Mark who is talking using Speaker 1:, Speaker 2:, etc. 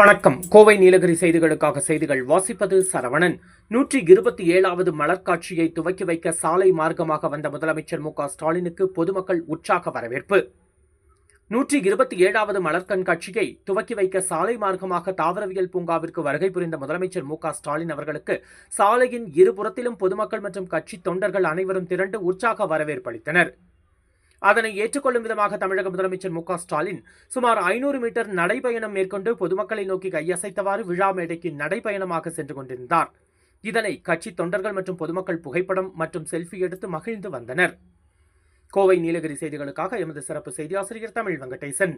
Speaker 1: வணக்கம். கோவை நீலகிரி செய்திகளுக்காக செய்திகள் வாசிப்பது சரவணன். 127வது மலர்காட்சியை துவக்கி வைக்க சாலை மார்க்கமாக வந்த முதலமைச்சர் மு.க.ஸ்டாலினுக்கு பொதுமக்கள் உற்சாக வரவேற்பு. 127வது மலர் கண்காட்சியை துவக்கி வைக்க சாலை மார்க்கமாக தாவரவியல் பூங்காவிற்கு வருகை புரிந்த முதலமைச்சர் மு.க.ஸ்டாலின் அவர்களுக்கு சாலையின் இருபுறத்திலும் பொதுமக்கள் மற்றும் கட்சி தொண்டர்கள் அனைவரும் திரண்டு உற்சாக வரவேற்பு அளித்தனர். அதனை ஏற்றுக்கொள்ளும் விதமாக தமிழக முதலமைச்சர் மு.க.ஸ்டாலின் சுமார் 500 மீட்டர் நடைபயணம் மேற்கொண்டு பொதுமக்களை நோக்கி கையசைத்தவாறு விழா மேடைக்கு நடைபயணமாக சென்று கொண்டிருந்தார். இதனை கட்சி தொண்டர்கள் மற்றும் பொதுமக்கள் புகைப்படம் மற்றும் செல்ஃபி எடுத்து மகிழ்ந்து வந்தனர். கோவை நீலகிரி செய்திகளுக்காக எமது சிறப்பு செய்தியாசிரியர் தமிழ் வெங்கடேசன்.